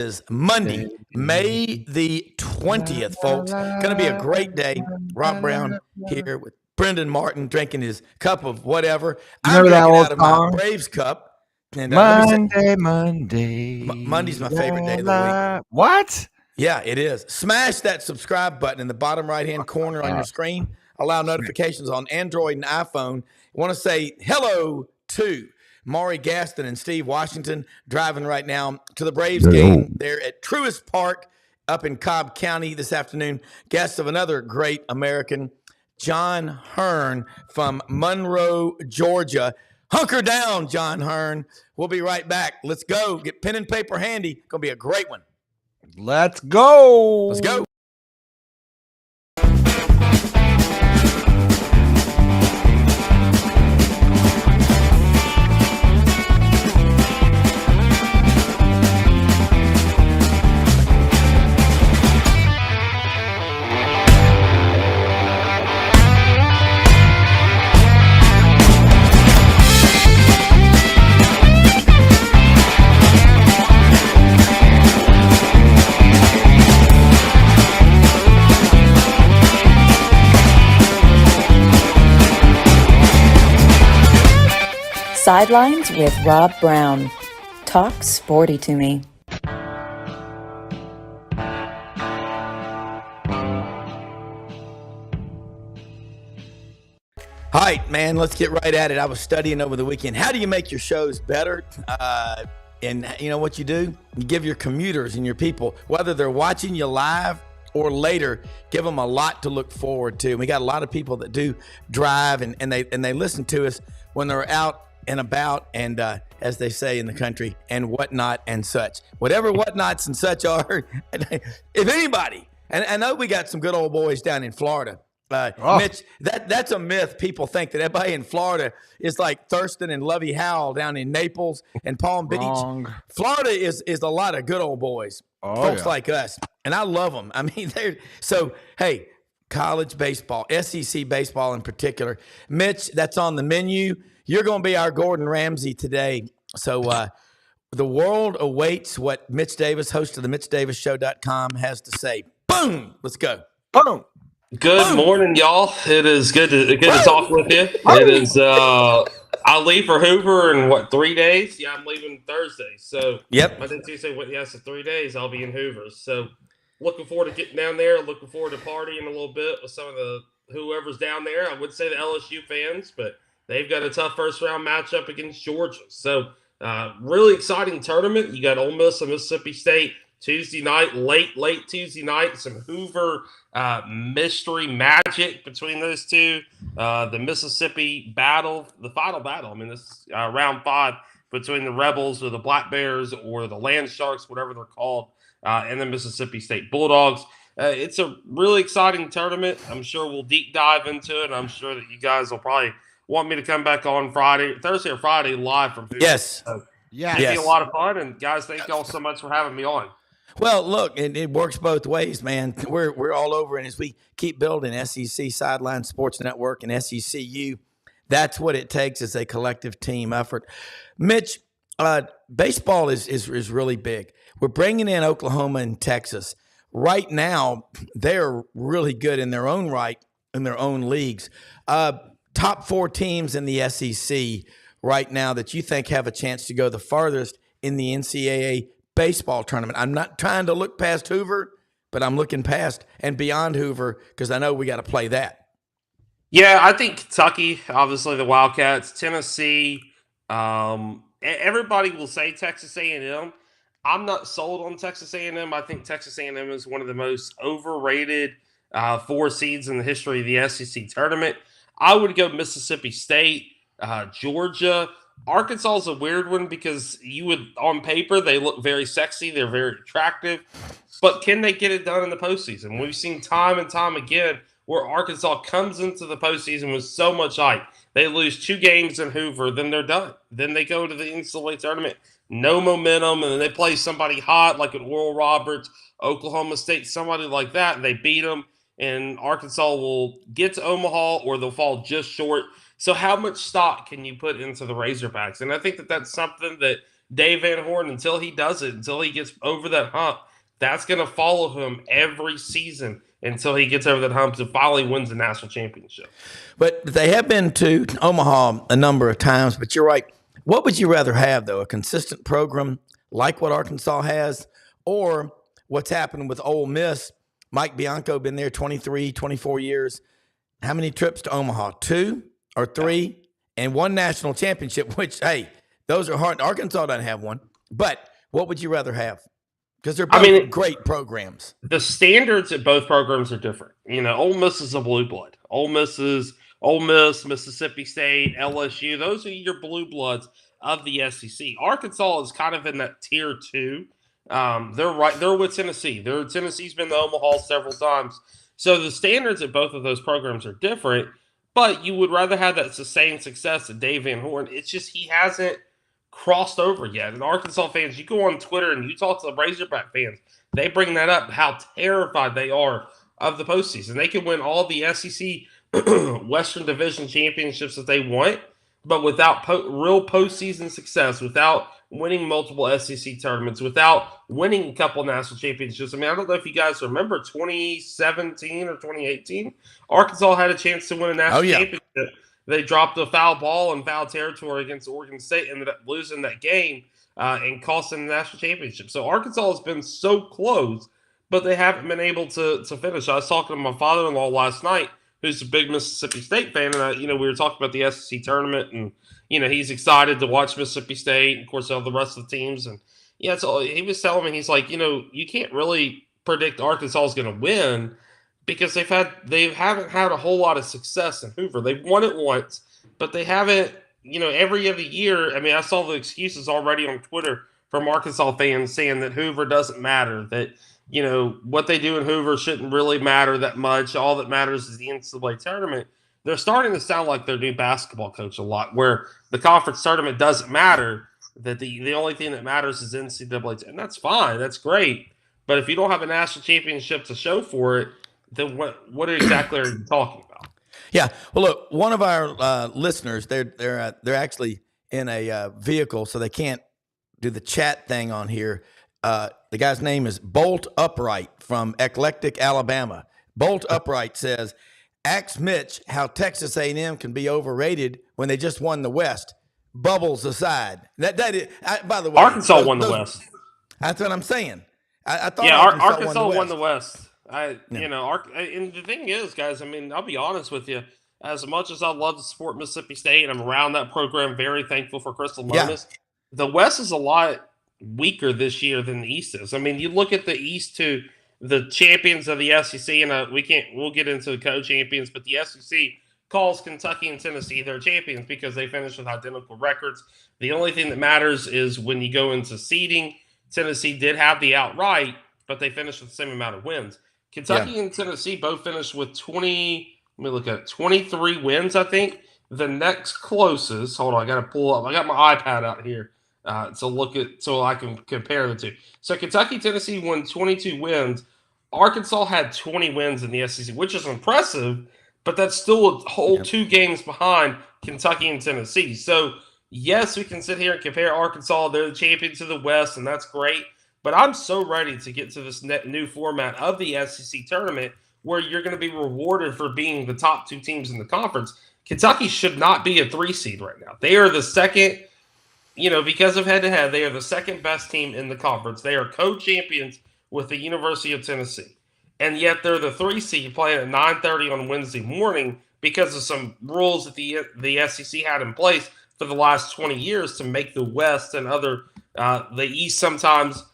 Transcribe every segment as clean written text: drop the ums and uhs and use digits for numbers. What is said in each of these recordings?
is Monday, May the 20th, folks. Going to be a great day. Rob Browne here with Brenden Martin drinking his cup of whatever. You I'm remember that drinking old out of song? my Braves cup. And Monday. Monday's my favorite day of the week. What? Yeah, it is. Smash that subscribe button in the bottom right-hand corner on your screen. Allow notifications on Android and iPhone. I want to say hello to Maury Gaston and Steve Washington driving right now to the Braves game. They're at Truist Park up in Cobb County this afternoon. Guests of another great American, John Hearn from Monroe, Georgia. Hunker down, John Hearn. We'll be right back. Let's go. Get pen and paper handy. Going to be a great one. Let's go. Let's go. Sidelines with Rob Browne. Talk sporty to me. All right, man, let's get right at it. I was studying over the weekend. How do you make your shows better? And you know what you do? You give your commuters and your people, whether they're watching you live or later, give them a lot to look forward to. We got a lot of people that do drive and they listen to us when they're out and about and as they say in the country, and whatnot and such. Whatever whatnots and such are, if anybody, and I know we got some good old boys down in Florida. Mitch, that's a myth. People think that everybody in Florida is like Thurston and Lovey Howell down in Naples and Palm Wrong. Beach. Florida is a lot of good old boys, folks like us, and I love them. I mean, they're so. Hey, college baseball, SEC baseball in particular, Mitch, that's on the menu. You're going to be our Gordon Ramsay today. So the world awaits what Mitch Davis, host of the MitchDavisShow.com, has to say. Boom! Let's go. Boom. Good morning, y'all. It is good to talk with you. It is I leave for Hoover in 3 days? Yeah, I'm leaving Thursday. So yep. Monday, Tuesday, so 3 days I'll be in Hoover. So looking forward to getting down there, looking forward to partying a little bit with some of the whoever's down there. I would say the LSU fans, but they've got a tough first round matchup against Georgia. So really exciting tournament. You got Ole Miss and Mississippi State Tuesday night, late Tuesday night, some Hoover mystery magic between those two. The Mississippi battle, the final battle. I mean, this is round 5 between the Rebels or the Black Bears or the Land Sharks, whatever they're called, and the Mississippi State Bulldogs. It's a really exciting tournament. I'm sure we'll deep dive into it. I'm sure that you guys will probably want me to come back on Thursday or Friday live from Hoover. Yes. So it'll be a lot of fun. And guys, thank y'all so much for having me on. Well, look, it works both ways, man. We're all over, and as we keep building SEC Sidelines Sports Network and SECU, that's what it takes as a collective team effort. Mitch, baseball is really big. We're bringing in Oklahoma and Texas. Right now, they're really good in their own right, in their own leagues. Top 4 teams in the SEC right now that you think have a chance to go the farthest in the NCAA baseball tournament. I'm not trying to look past Hoover, but I'm looking past and beyond Hoover because I know we got to play that. Yeah, I think Kentucky, obviously the Wildcats, Tennessee, everybody will say Texas A&M. I'm not sold on Texas A&M. I think Texas A&M is one of the most overrated 4 seeds in the history of the SEC tournament. I would go Mississippi State, Georgia. Arkansas is a weird one because on paper, they look very sexy. They're very attractive. But can they get it done in the postseason? We've seen time and time again where Arkansas comes into the postseason with so much hype. They lose 2 games in Hoover, then they're done. Then they go to the NCAA tournament, no momentum, and then they play somebody hot like an Oral Roberts, Oklahoma State, somebody like that, and they beat them. And Arkansas will get to Omaha or they'll fall just short. So how much stock can you put into the Razorbacks? And I think that that's something that Dave Van Horn, until he does it, until he gets over that hump, that's going to follow him every season until he gets over that hump and finally wins the national championship. But they have been to Omaha a number of times, but you're right. What would you rather have, though, a consistent program like what Arkansas has, or what's happened with Ole Miss? Mike Bianco been there 23, 24 years. How many trips to Omaha? 2 or 3, and 1 national championship, which, hey, those are hard. Arkansas doesn't have one. But what would you rather have? Because they're both great programs. The standards at both programs are different. Ole Miss is a blue blood. Ole Miss, Mississippi State, LSU. Those are your blue bloods of the SEC. Arkansas is kind of in that tier 2. They're with Tennessee. Tennessee's been to Omaha several times. So the standards at both of those programs are different, but you would rather have that sustained success at Dave Van Horn. It's just he hasn't crossed over yet. And Arkansas fans, you go on Twitter and you talk to the Razorback fans, they bring that up, how terrified they are of the postseason. They can win all the SEC Western Division championships that they want, but without real postseason success, without winning multiple SEC tournaments, without winning a couple national championships. I mean, I don't know if you guys remember 2017 or 2018. Arkansas had a chance to win a national championship. They dropped a foul ball in foul territory against Oregon State and ended up losing that game and costing the national championship. So Arkansas has been so close, but they haven't been able to finish. I was talking to my father-in-law last night, who's a big Mississippi State fan, and we were talking about the SEC tournament, and he's excited to watch Mississippi State, and of course all the rest of the teams, and so he was telling me, he's like, you can't really predict Arkansas is going to win because they haven't had a whole lot of success in Hoover. They've won it once, but they haven't. Every other year. I mean, I saw the excuses already on Twitter from Arkansas fans saying that Hoover doesn't matter, that what they do in Hoover shouldn't really matter that much. All that matters is the NCAA tournament. They're starting to sound like their new basketball coach a lot, where the conference tournament doesn't matter, that the only thing that matters is NCAA. And that's fine. That's great. But if you don't have a national championship to show for it, then what exactly are you talking about? Yeah. Well, look, one of our listeners, they're actually in a vehicle, so they can't do the chat thing on here. The guy's name is Bolt Upright from Eclectic, Alabama. Bolt Upright says, ask Mitch how Texas A&M can be overrated when they just won the West. Bubbles aside. That is, by the way, Arkansas won the West. That's what I'm saying. I thought Arkansas won the West. And the thing is, guys, I mean, I'll be honest with you. As much as I love to support Mississippi State, and I'm around that program, very thankful for Crystal Monis, the West is a lot weaker this year than the East is. I mean, you look at the East to the champions of the SEC, and we'll get into the co-champions, but the SEC calls Kentucky and Tennessee their champions because they finished with identical records. The only thing that matters is when you go into seeding, Tennessee did have the outright, but they finished with the same amount of wins. Kentucky and Tennessee both finished with 23 wins, I think. The next closest, hold on, I got to pull up. I got my iPad out here so I can compare the two. So Kentucky, Tennessee won 22 wins. Arkansas had 20 wins in the SEC, which is impressive, but that's still a whole 2 games behind Kentucky and Tennessee. So, yes, we can sit here and compare Arkansas. They're the champions of the West, and that's great. But I'm so ready to get to this new format of the SEC tournament where you're going to be rewarded for being the top 2 teams in the conference. Kentucky should not be a 3 seed right now. They are the second, because of head-to-head, they are the second best team in the conference. They are co-champions with the University of Tennessee. And yet they're the 3 seed playing at 9:30 on Wednesday morning because of some rules that the SEC had in place for the last 20 years to make the West and the East sometimes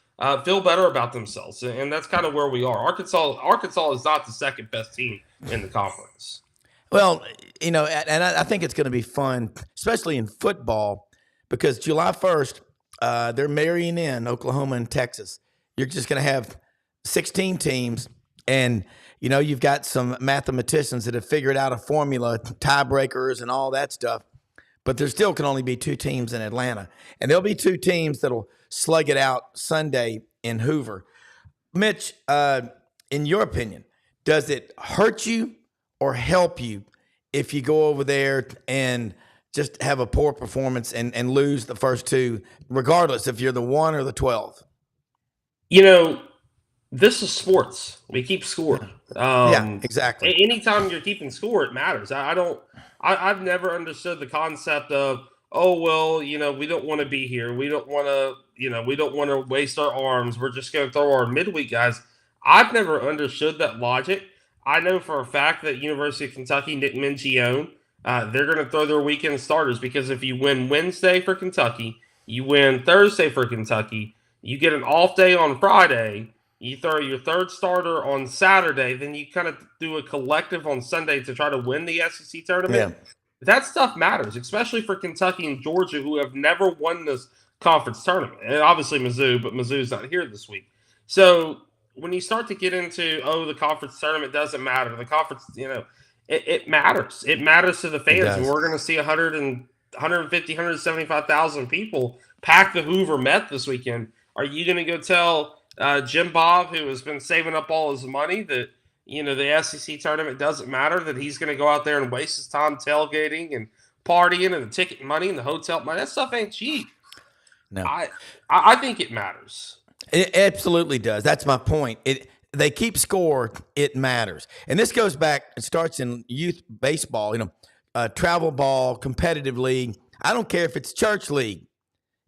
feel better about themselves. And that's kind of where we are. Arkansas is not the second best team in the conference. Well, and I think it's going to be fun, especially in football, because July 1st, they're marrying in Oklahoma and Texas. You're just going to have 16 teams, and, you've got some mathematicians that have figured out a formula, tiebreakers and all that stuff, but there still can only be 2 teams in Atlanta. And there'll be 2 teams that'll slug it out Sunday in Hoover. Mitch, in your opinion, does it hurt you or help you if you go over there and just have a poor performance and lose the first two, regardless if you're the 1 or the 12. This is sports. We keep score. Yeah, exactly. Anytime you're keeping score, it matters. I've never understood the concept of, oh, well, we don't want to be here. We don't want to waste our arms. We're just going to throw our midweek guys. I've never understood that logic. I know for a fact that University of Kentucky, Nick Mingione, they're going to throw their weekend starters, because if you win Wednesday for Kentucky, you win Thursday for Kentucky, you get an off day on Friday, you throw your third starter on Saturday, then you kind of do a collective on Sunday to try to win the SEC tournament. Yeah. That stuff matters, especially for Kentucky and Georgia, who have never won this conference tournament. And obviously Mizzou, but Mizzou's not here this week. So when you start to get into, the conference tournament doesn't matter, the conference, it matters. It matters to the fans. And we're going to see 150, 175,000 people pack the Hoover Met this weekend. Are you going to go tell Jim Bob, who has been saving up all his money, that the SEC tournament doesn't matter, that he's going to go out there and waste his time tailgating and partying and the ticket money and the hotel money? That stuff ain't cheap. No, I think it matters. It absolutely does. That's my point. They keep score. It matters. And this goes back, it starts in youth baseball, travel ball, competitive league. I don't care if it's church league.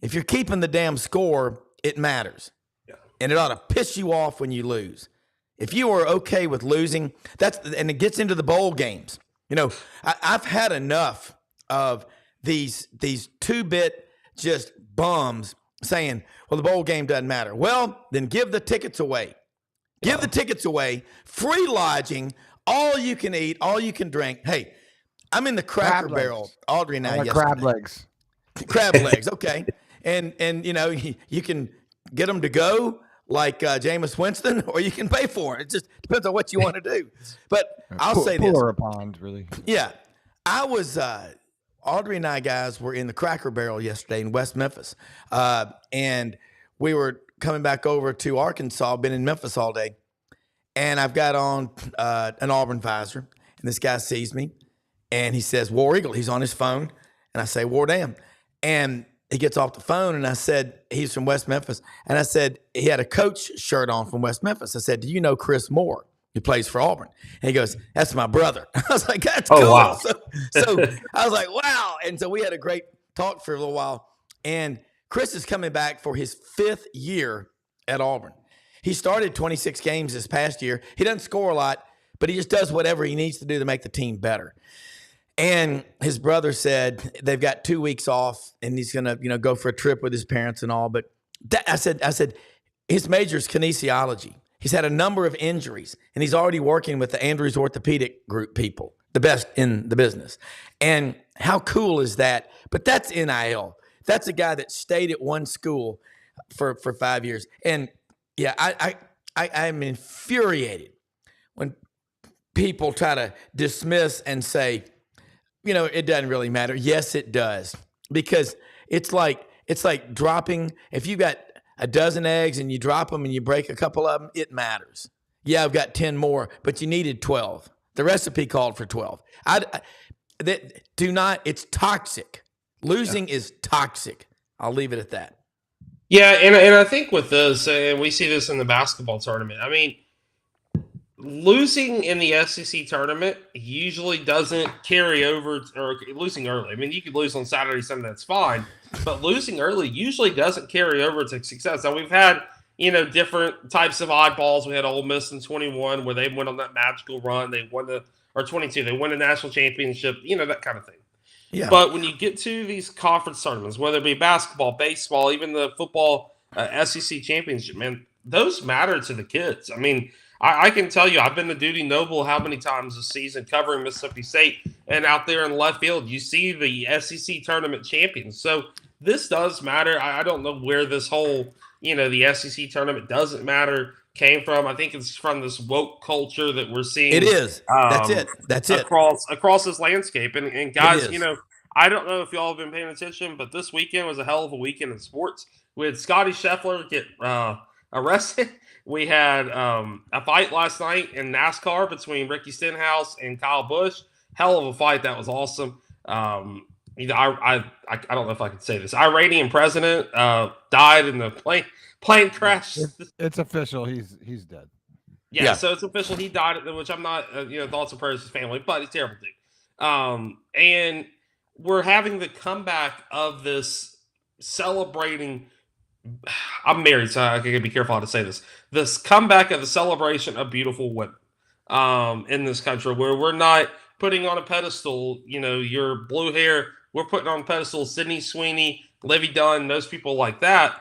If you're keeping the damn score, it matters. Yeah. And it ought to piss you off when you lose. If you are okay with losing, and it gets into the bowl games. I've had enough of these 2-bit just bums saying, well, the bowl game doesn't matter. Well, then give the tickets away. Give the tickets away. Free lodging, all you can eat, all you can drink. Hey, I'm in the Cracker Barrel. Audrey and I yesterday. Crab legs. Crab legs, okay. And you can get them to go like Jameis Winston, or you can pay for it. It just depends on what you want to do. But I'll say this. Or a pond, really. Yeah. I was Audrey and I guys were in the Cracker Barrel yesterday in West Memphis. And we were coming back over to Arkansas, been in Memphis all day. And I've got on an Auburn visor. And this guy sees me. And he says, War Eagle. He's on his phone. And I say, War Damn. And he gets off the phone, and I said, he's from West Memphis. And I said, he had a coach shirt on from West Memphis. I said, do you know Chris Moore? He plays for Auburn. And he goes, that's my brother. I was like, that's cool. Wow. So I was like, wow. And so we had a great talk for a little while. And Chris is coming back for his 5th year at Auburn. He started 26 games this past year. He doesn't score a lot, but he just does whatever he needs to do to make the team better. And his brother said they've got 2 weeks off, and he's gonna, go for a trip with his parents and all. But I said, his major is kinesiology. He's had a number of injuries, and he's already working with the Andrews Orthopedic Group people, the best in the business. And how cool is that? But that's NIL. That's a guy that stayed at one school for 5 years. And yeah, I'm infuriated when people try to dismiss and say, it doesn't really matter. Yes, it does. Because it's like dropping, if you got a dozen eggs and you drop them and you break a couple of them, it matters. Yeah, I've got 10 more, but you needed 12. The recipe called for 12. It's toxic. Losing is toxic. I'll leave it at that. Yeah, and I think with this, and we see this in the basketball tournament, I mean, losing in the SEC tournament usually doesn't carry over, or losing early. I mean, you could lose on Saturday, Sunday, that's fine. But losing early usually doesn't carry over to success. Now, we've had, different types of oddballs. We had Ole Miss in 21 where they went on that magical run. They won 22, they won the national championship, that kind of thing. Yeah. But when you get to these conference tournaments, whether it be basketball, baseball, even the football SEC championship, man, those matter to the kids. I mean, I can tell you, I've been to Duty Noble how many times this season covering Mississippi State, and out there in left field, you see the SEC tournament champions. So this does matter. I don't know where this whole, the SEC tournament doesn't matter came from. I think it's from this woke culture that we're seeing. It is. That's it. Across this landscape. And guys, I don't know if y'all have been paying attention, but this weekend was a hell of a weekend in sports. We had Scotty Scheffler get arrested. We had a fight last night in NASCAR between Ricky Stenhouse and Kyle Busch. Hell of a fight. That was awesome. I don't know if I can say this. Iranian president died in the plane crash. It's official. He's dead. Yeah, so it's official. He died, which I'm not, thoughts and prayers to his family, but he's terrible dude. And we're having the comeback of this celebrating. I'm married, so I gotta be careful how to say this. This comeback of the celebration of beautiful women in this country, where we're not putting on a pedestal, your blue hair. We're putting on a pedestal Sydney Sweeney, Livy Dunn, those people like that.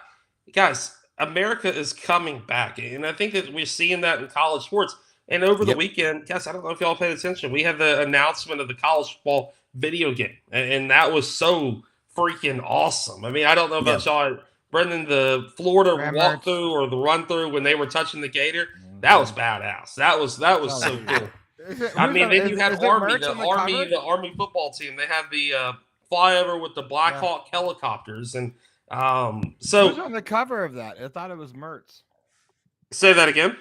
Guys, America is coming back. And I think that we're seeing that in college sports. And over the weekend, guys, I don't know if y'all paid attention. We had the announcement of the college football video game. And that was so freaking awesome. I mean, I don't know about y'all. Brenden, the Florida walkthrough or the run through when they were touching the gator, that was badass. That was so cool. Then you had Army, the Army football team. They had the flyover with the Black Hawk helicopters, and so who's on the cover of that? I thought it was Mertz. Say that again.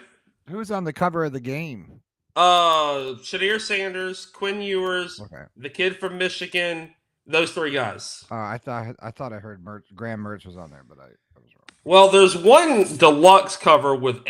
Who's on the cover of the game? Shadir Sanders, Quinn Ewers, the kid from Michigan. Those three guys. I thought I heard Graham Mertz was on there, but I was wrong. Well, there's one deluxe cover with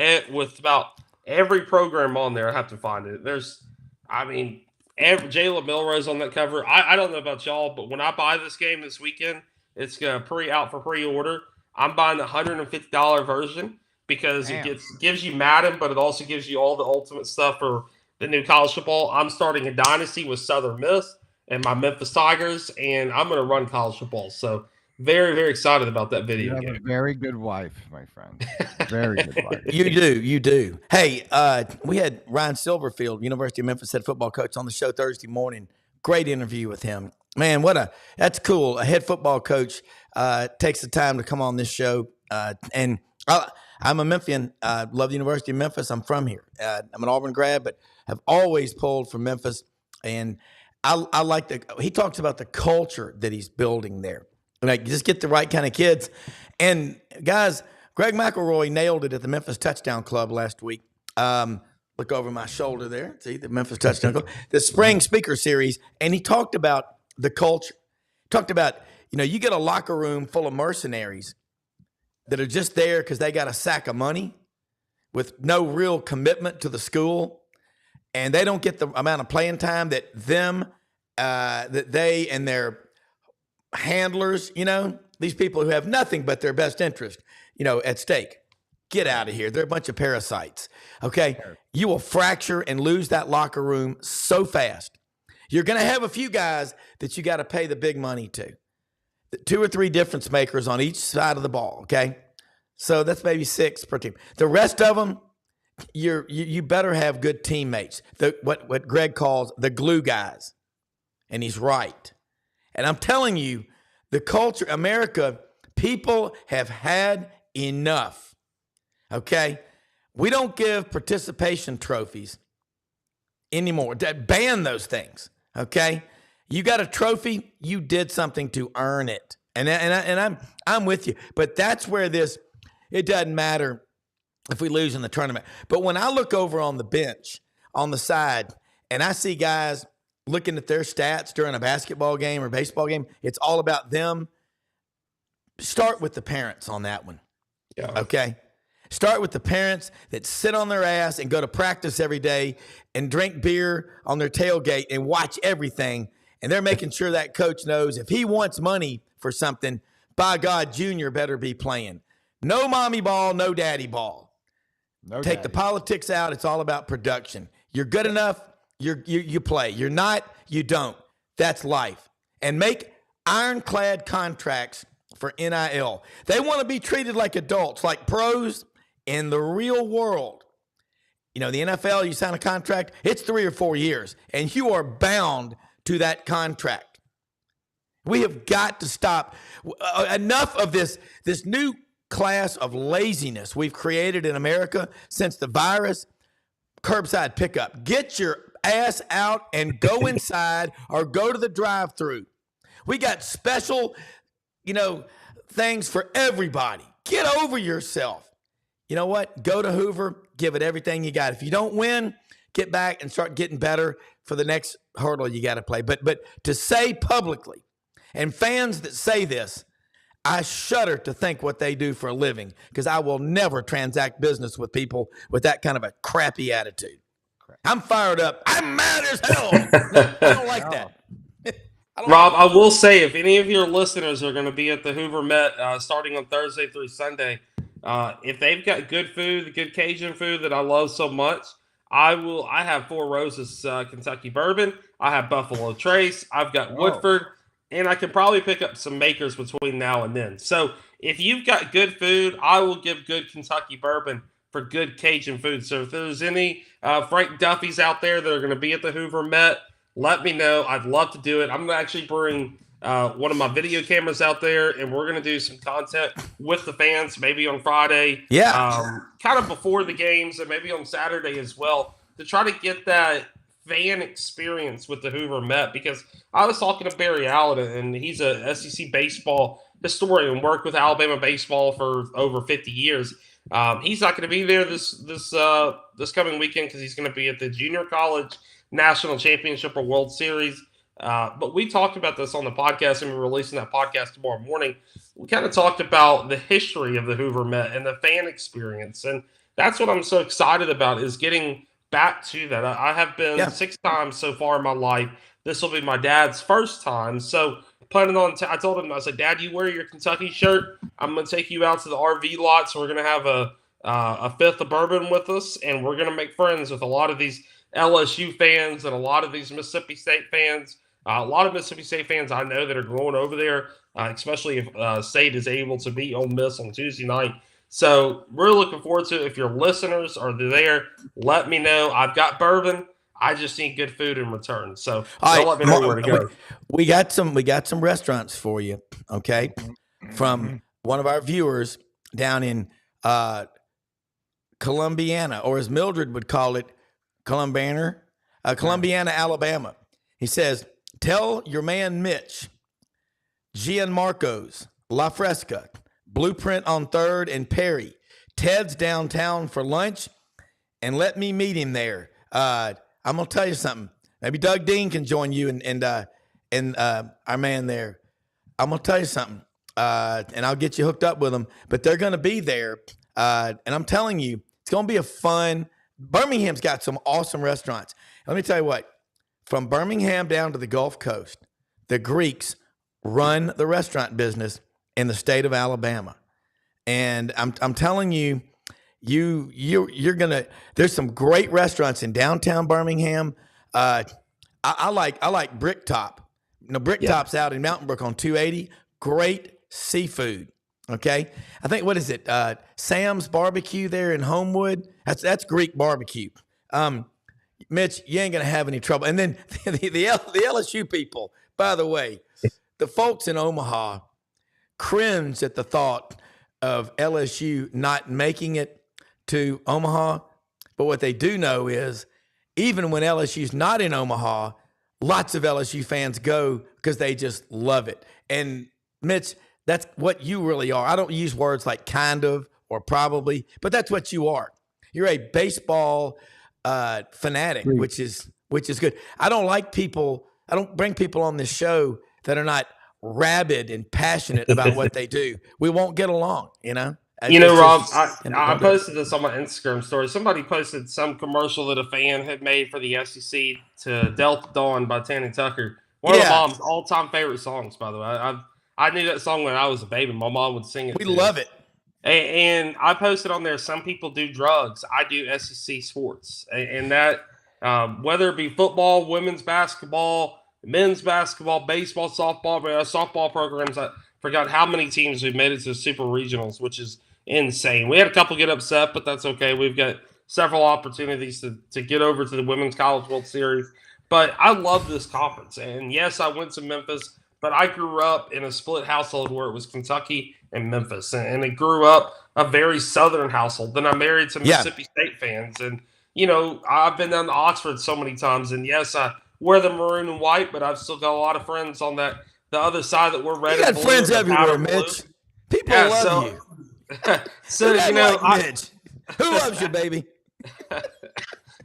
about every program on there. I have to find it. Jalen Milrose on that cover. I don't know about y'all, but when I buy this game this weekend, it's out for pre-order. I'm buying the $150 version because it gives you Madden, but it also gives you all the ultimate stuff for the new college football. I'm starting a dynasty with Southern Miss and my Memphis Tigers, and I'm going to run college football. So very, very excited about that video game. You have a very good wife, my friend. Very good wife. You do. Hey, we had Ryan Silverfield, University of Memphis head football coach, on the show Thursday morning. Great interview with him. Man, that's cool. A head football coach takes the time to come on this show. And I'm a Memphian. Love the University of Memphis. I'm from here. I'm an Auburn grad, but have always pulled from Memphis. And I like he talks about the culture that he's building there. Like, just get the right kind of kids. And guys, Greg McElroy nailed it at the Memphis Touchdown Club last week. Look over my shoulder there. See the Memphis Touchdown Club, the spring speaker series. And he talked about the culture. Talked about, you get a locker room full of mercenaries that are just there because they got a sack of money with no real commitment to the school. And they don't get the amount of playing time that they and their handlers, these people who have nothing but their best interest, at stake. Get out of here. They're a bunch of parasites. Okay. You will fracture and lose that locker room so fast. You're going to have a few guys that you got to pay the big money to. 2 or 3 difference makers on each side of the ball. Okay. So that's maybe 6 per team. The rest of them, you better have good teammates. What Greg calls the glue guys. And he's right. And I'm telling you, the culture, America, people have had enough. Okay? We don't give participation trophies anymore. Ban those things. Okay? You got a trophy, you did something to earn it. And I'm with you. But that's where it doesn't matter if we lose in the tournament. But when I look over on the bench, on the side, and I see guys looking at their stats during a basketball game or baseball game, it's all about them. Start with the parents on that one. Yeah. Okay? Start with the parents that sit on their ass and go to practice every day and drink beer on their tailgate and watch everything. And they're making sure that coach knows if he wants money for something, by God, Junior better be playing. No mommy ball, no daddy ball. Take the politics out. It's all about production. You're good enough, you play. You're not, you don't. That's life. And make ironclad contracts for NIL. They want to be treated like adults, like pros in the real world. The NFL, you sign a contract, it's 3 or 4 years, and you are bound to that contract. We have got to stop. Enough of this new class of laziness we've created in America since the virus. Curbside pickup. Get your ass out and go inside or go to the drive-thru. We got special, things for everybody. Get over yourself. You know what? Go to Hoover, give it everything you got. If you don't win, get back and start getting better for the next hurdle you got to play. But to say publicly And fans that say this, I shudder to think what they do for a living, because I will never transact business with people with that kind of a crappy attitude. I'm fired up. I'm mad as hell. No, I don't like that. Rob, I will say, if any of your listeners are going to be at the Hoover Met starting on Thursday through Sunday, if they've got good food, good Cajun food that I love so much, I have Four Roses Kentucky bourbon. I have Buffalo Trace. I've got Woodford, and I can probably pick up some makers between now and then. So if you've got good food, I will give good Kentucky bourbon for good Cajun food. So if there's any Frank Duffys out there that are going to be at the Hoover Met, let me know. I'd love to do it. I'm going to actually bring one of my video cameras out there, and we're going to do some content with the fans, maybe on Friday. Yeah. Kind of before the games, and maybe on Saturday as well, to try to get that fan experience with the Hoover Met. Because I was talking to Barry Allen, and he's a SEC baseball historian, worked with Alabama baseball for over 50 years. He's not going to be there this coming weekend because he's going to be at the Junior College National Championship or World Series. But we talked about this on the podcast, and we're releasing that podcast tomorrow morning. We kind of talked about the history of the Hoover Met and the fan experience. And that's what I'm so excited about, is getting back to that. I have been 6 times so far in my life. This will be my dad's first time. So planning on, I told him, I said, Dad, you wear your Kentucky shirt. I'm going to take you out to the RV lot. So we're going to have a fifth of bourbon with us, and we're going to make friends with a lot of these LSU fans and a lot of these Mississippi State fans. A lot of Mississippi State fans I know that are going over there, especially if State is able to beat Ole Miss on Tuesday night. So we're looking forward to it. If your listeners are there, let me know. I've got bourbon. I just need good food in return. So let me know where to go. We got some restaurants for you, okay, from one of our viewers down in Columbiana, or as Mildred would call it, Columbiana, Alabama. He says, tell your man Mitch, Gianmarco's, La Fresca, Blueprint on 3rd and Perry, Ted's downtown for lunch, and let me meet him there. I'm going to tell you something. Maybe Doug Dean can join you and our man there. I'm going to tell you something, and I'll get you hooked up with them. But they're going to be there, and I'm telling you, it's going to be a fun. Birmingham's got some awesome restaurants. Let me tell you what. From Birmingham down to the Gulf Coast, the Greeks run the restaurant business in the state of Alabama, and I'm telling you, you're gonna. There's some great restaurants in downtown Birmingham. I like Bricktop. Bricktop's out in Mountain Brook on 280. Great seafood. Okay, I think, what is it? Sam's Barbecue there in Homewood. That's Greek barbecue. Mitch, you ain't gonna have any trouble. And then the LSU people, by the way, the folks in Omaha cringe at the thought of LSU not making it to Omaha. But what they do know is, even when LSU's not in Omaha, lots of LSU fans go because they just love it. And Mitch, that's what you really are. I don't use words like kind of or probably, but that's what you are. You're a baseball fanatic, which is good. I don't bring people on this show that are not rabid and passionate about what they do. We won't get along, Rob, I posted this on my Instagram story. Somebody posted some commercial that a fan had made for the SEC to Delta Dawn by Tanny Tucker. One of my mom's all-time favorite songs, by the way. I knew that song when I was a baby. My mom would sing it. We love it. And I posted on there, some people do drugs. I do SEC sports. And that, whether it be football, women's basketball, men's basketball, baseball, softball programs, I forgot how many teams we've made it to super regionals, which is insane. We had a couple get upset, but that's okay. We've got several opportunities to get over to the Women's College World Series. But I love this conference. And yes, I went to Memphis, but I grew up in a split household where it was Kentucky and Memphis, and it grew up a very Southern household. Then I married some Mississippi State fans, and I've been down to Oxford so many times. And yes, I wear the maroon and white, but I've still got a lot of friends on the other side that we're red. You got friends everywhere, Mitch. People love you. So Mitch, who loves you, baby?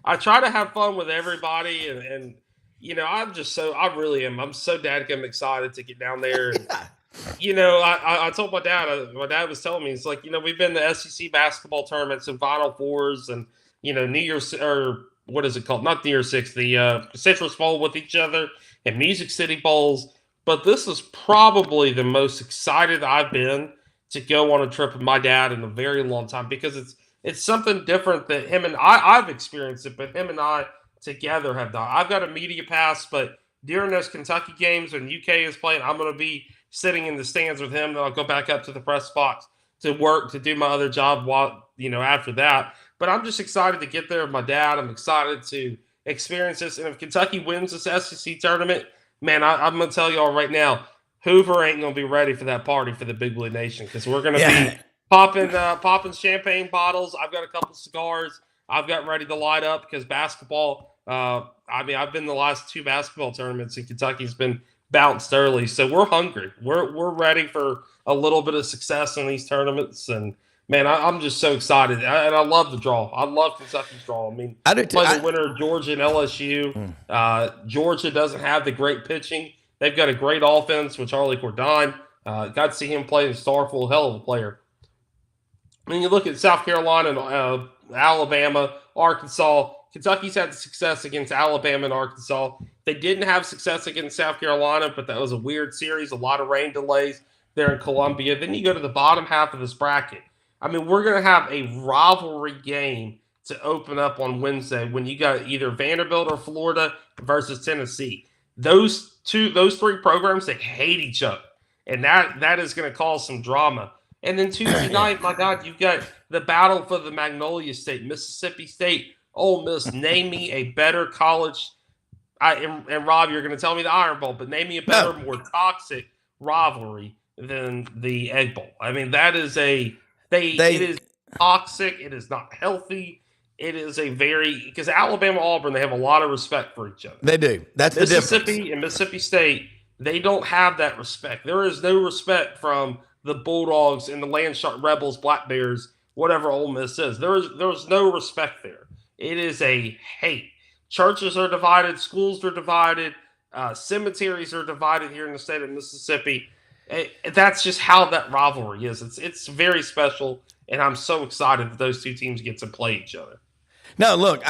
I try to have fun with everybody, and I really am. I'm so dadgum excited to get down there. And, I told my dad, my dad was telling me, it's like, we've been to SEC basketball tournaments and Final Fours and, New Year's, or what is it called? Not New Year's Six, the Citrus Bowl with each other and Music City Bowls. But this is probably the most excited I've been to go on a trip with my dad in a very long time, because it's something different that him and I've experienced it, but him and I together have done. I've got a media pass, but during those Kentucky games when UK is playing, I'm going to be sitting in the stands with him. Then I'll go back up to the press box to work, to do my other job while, after that. But I'm just excited to get there with my dad. I'm excited to experience this. And if Kentucky wins this SEC tournament, man, I'm going to tell y'all right now, Hoover ain't going to be ready for that party for the Big Blue Nation, because we're going to be popping champagne bottles. I've got a couple cigars I've got ready to light up, because basketball, I've been the last 2 basketball tournaments, and Kentucky's been bounced early. So we're hungry. We're ready for a little bit of success in these tournaments. And, man, I'm just so excited. And I love the draw. I love Kentucky's draw. I mean, play the winner, Georgia and LSU. Georgia doesn't have the great pitching. They've got a great offense with Charlie Cordine. Got to see him play in Starkville, hell of a player. I mean, you look at South Carolina, Alabama, Arkansas. Kentucky's had success against Alabama and Arkansas. They didn't have success against South Carolina, but that was a weird series, a lot of rain delays there in Columbia. Then you go to the bottom half of this bracket. I mean, we're going to have a rivalry game to open up on Wednesday when you got either Vanderbilt or Florida versus Tennessee. Those 3 programs, they hate each other, and that is going to cause some drama. And then Tuesday night, my God, you've got the battle for the Magnolia State, Mississippi State, Ole Miss. Name me a better college. And Rob, you're going to tell me the Iron Bowl, but name me a better, more toxic rivalry than the Egg Bowl. I mean, that is it is toxic. It is not healthy. It is because Alabama, Auburn, they have a lot of respect for each other. They do. That's the difference. Mississippi and Mississippi State, they don't have that respect. There is no respect from the Bulldogs and the Landshark Rebels, Black Bears, whatever Ole Miss is. There's no respect there. It is a hate. Churches are divided. Schools are divided. Cemeteries are divided here in the state of Mississippi. That's just how that rivalry is. It's very special, and I'm so excited that those 2 teams get to play each other. No, look,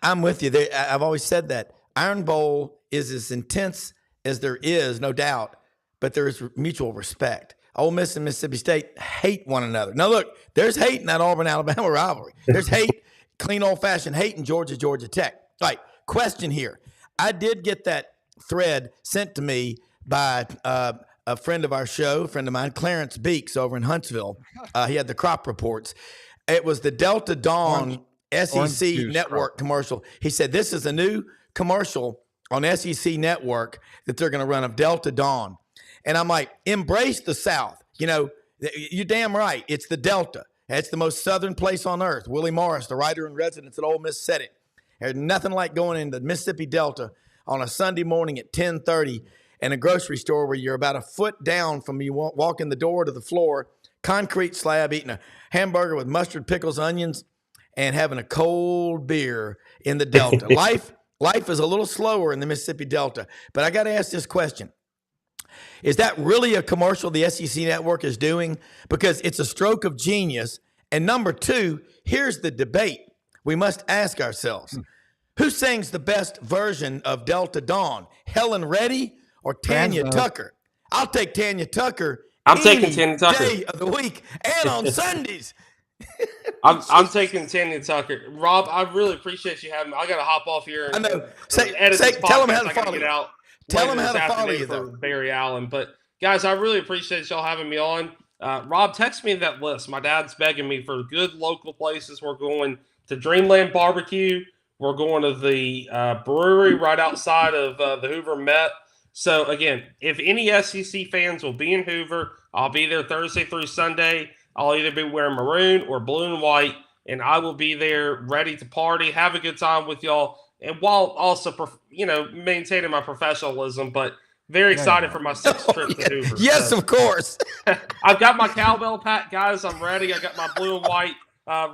I'm with you. I've always said that Iron Bowl is as intense as there is, no doubt, but there is mutual respect. Ole Miss and Mississippi State hate one another. Now, look, there's hate in that Auburn-Alabama rivalry. There's hate, clean old-fashioned hate in Georgia Tech. All right, question here. I did get that thread sent to me by a friend of our show, a friend of mine, Clarence Beeks over in Huntsville. He had the crop reports. It was the Delta Dawn SEC Network commercial. He said, this is a new commercial on SEC Network that they're going to run of Delta Dawn. And I'm like, embrace the South. You're damn right. It's the Delta. It's the most southern place on earth. Willie Morris, the writer in residence at Ole Miss, said it. There's nothing like going into the Mississippi Delta on a Sunday morning at 10:30 in a grocery store where you're about a foot down from you walking the door to the floor, concrete slab, eating a hamburger with mustard, pickles, onions, and having a cold beer in the Delta. Life is a little slower in the Mississippi Delta. But I got to ask this question. Is that really a commercial the SEC Network is doing? Because it's a stroke of genius. And number 2, here's the debate we must ask ourselves. Who sings the best version of Delta Dawn, Helen Reddy or Tanya Tucker? I'll take Tanya Tucker. I'm taking Tanya Tucker. Day of the week and on Sundays. I'm taking Tanya Tucker. Rob, I really appreciate you having me. I got to hop off here. I know. Tell them how to follow you. Tell them how to follow you, though. Barry Allen. But, guys, I really appreciate y'all having me on. Rob, text me that list. My dad's begging me for good local places. We're going to Dreamland Barbecue. We're going to the brewery right outside of the Hoover Met. So, again, if any SEC fans will be in Hoover, I'll be there Thursday through Sunday. I'll either be wearing maroon or blue and white, and I will be there ready to party, have a good time with y'all, and while also, maintaining my professionalism, but very excited for my 6th trip to Hoover. Yes, of course. I've got my cowbell pack, guys. I'm ready. I got my blue and white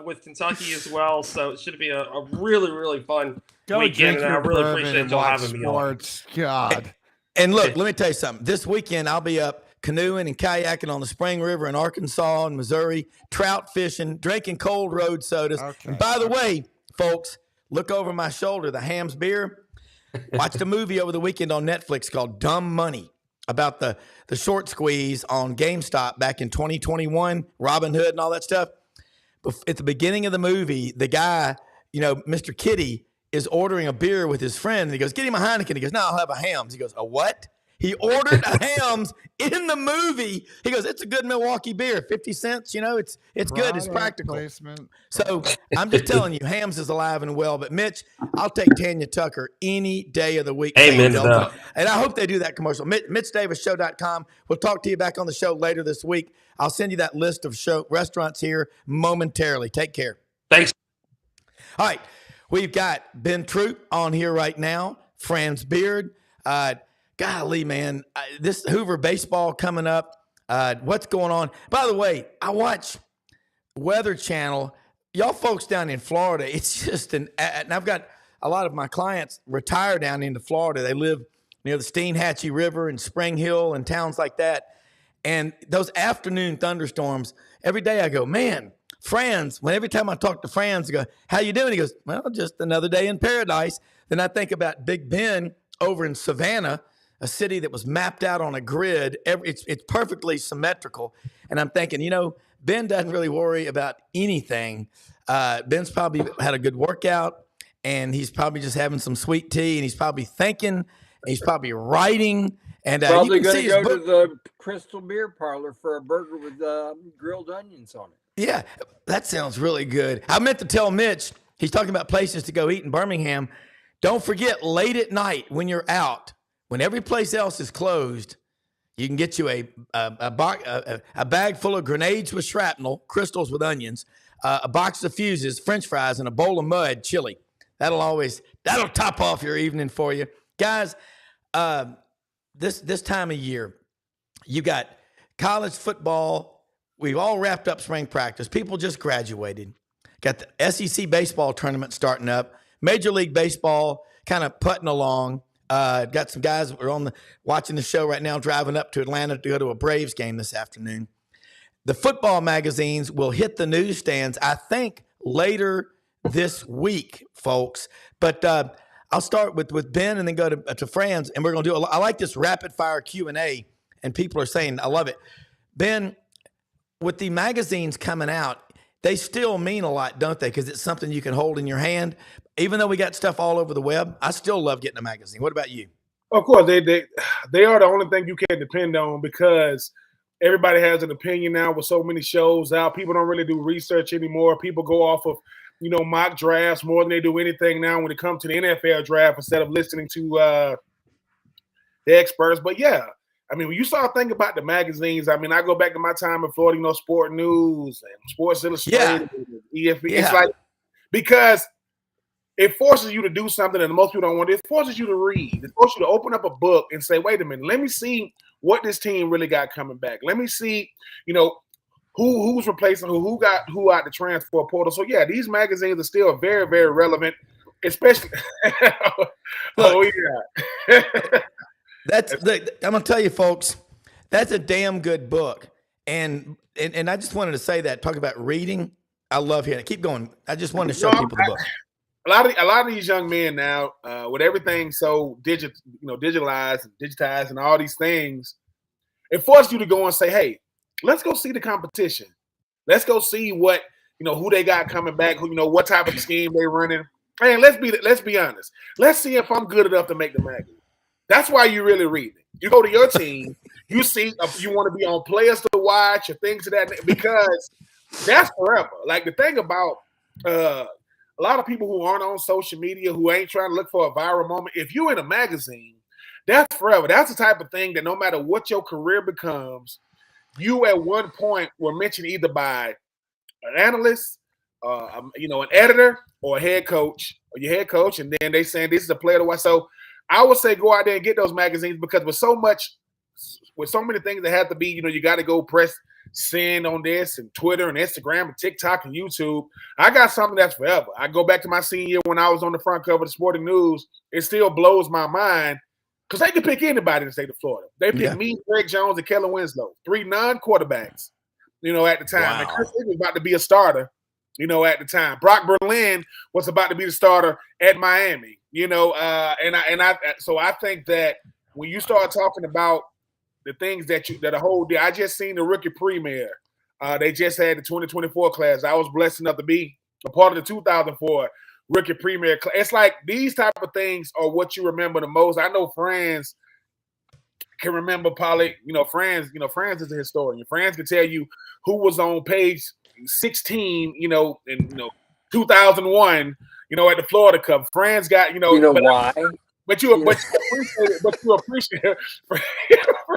with Kentucky as well, so it should be a really, really fun Go weekend, drink and I your really bourbon appreciate and y'all watch having me on. sports. God. And look, let me tell you something. This weekend, I'll be up canoeing and kayaking on the Spring River in Arkansas and Missouri, trout fishing, drinking cold road sodas. Okay. And by the way, folks, look over my shoulder, the Hams beer. Watched a movie over the weekend on Netflix called Dumb Money about the short squeeze on GameStop back in 2021, Robin Hood and all that stuff. But at the beginning of the movie, the guy, Mr. Kitty, is ordering a beer with his friend, and he goes, "Get him a Heineken." He goes, "No, I'll have a Hams." He goes, "A what?" He ordered a Hams in the movie. He goes, "It's a good Milwaukee beer, 50 cents. It's good. It's practical." Placement. So I'm just telling you, Hams is alive and well. But Mitch, I'll take Tanya Tucker any day of the week. Amen to Delta. that. And I hope they do that commercial. MitchDavisShow.com. We'll talk to you back on the show later this week. I'll send you that list of restaurants here momentarily. Take care. Thanks. All right. We've got Ben Troupe on here right now, Franz Beard. Golly, man, this Hoover baseball coming up. What's going on? By the way, I watch Weather Channel. Y'all folks down in Florida, it's just and I've got a lot of my clients retire down into Florida. They live near the Steinhatchee River and Spring Hill and towns like that. And those afternoon thunderstorms, every day I go, man, Franz, every time I talk to Franz, I go, "How you doing?" He goes, "Well, just another day in paradise." Then I think about Big Ben over in Savannah, a city that was mapped out on a grid. It's perfectly symmetrical. And I'm thinking, Ben doesn't really worry about anything. Ben's probably had a good workout, and he's probably just having some sweet tea, and he's probably thinking, and he's probably writing. And probably going to go to the Crystal Beer Parlor for a burger with grilled onions on it. Yeah, that sounds really good. I meant to tell Mitch, he's talking about places to go eat in Birmingham. Don't forget, late at night when you're out, when every place else is closed, you can get you a bag full of grenades with shrapnel, crystals with onions, a box of fuses, French fries, and a bowl of mud chili. That'll top off your evening for you. Guys, this time of year, you got college football. We've all wrapped up spring practice. People just graduated. Got the SEC baseball tournament starting up. Major League Baseball kind of putting along. Got some guys who are watching the show right now, driving up to Atlanta to go to a Braves game this afternoon. The football magazines will hit the newsstands, I think, later this week, folks. But I'll start with Ben and then go to Franz, and we're going to do I like this rapid-fire Q&A, and people are saying, I love it. Ben, with the magazines coming out, they still mean a lot, don't they? Because it's something you can hold in your hand. Even though we got stuff all over the web, I still love getting a magazine. What about you? Of course, they are the only thing you can depend on because everybody has an opinion now with so many shows out. People don't really do research anymore. People go off of, mock drafts more than they do anything now when it comes to the NFL draft instead of listening to the experts. But yeah, when you start thinking about the magazines, I go back to my time in Florida, Sport News and Sports Illustrated, and EFB. Yeah. It's like, because it forces you to do something that most people don't want. It forces you to read. It forces you to open up a book and say, wait a minute, let me see what this team really got coming back. Let me see, who's replacing who got who out the transfer portal. So yeah, these magazines are still very, very relevant, especially. Oh yeah. I'm gonna tell you, folks, that's a damn good book. And I just wanted to say that, talk about reading. I love hearing it. Keep going. I just wanted to show people the book. A lot of these young men now, with everything so digitalized and digitized and all these things, it forces you to go and say, hey, let's go see the competition. Let's go see what, who they got coming back, who, what type of scheme they running. And let's be honest. Let's see if I'm good enough to make the magazine. That's why you really read it. You go to your team, you see you want to be on players to watch or things of that, because that's forever. Like the thing about a lot of people who aren't on social media, who ain't trying to look for a viral moment, if you're in a magazine, that's forever. That's the type of thing that no matter what your career becomes, you at one point were mentioned either by an analyst, an editor, or a head coach, or your head coach, and then they saying this is a player to watch. So I would say go out there and get those magazines, because with so many things that have to be, you got to go press seeing on this and Twitter and Instagram and TikTok and YouTube. I got something that's forever. I go back to my senior year when I was on the front cover of the Sporting News. It still blows my mind because they could pick anybody in the state of Florida. They picked me, Greg Jones, and Kellen Winslow, 3 non-quarterbacks, at the time. Wow. And Chris Lee was about to be a starter, at the time. Brock Berlin was about to be the starter at Miami, so I think that when you start talking about the things that a whole day, I just seen the rookie premiere. They just had the 2024 class. I was blessed enough to be a part of the 2004 rookie premiere class. It's like these type of things are what you remember the most. I know Franz can remember probably, Franz is a historian. Franz can tell you who was on page 16, in 2001, at the Florida Cup. Franz got, why? But you appreciate it.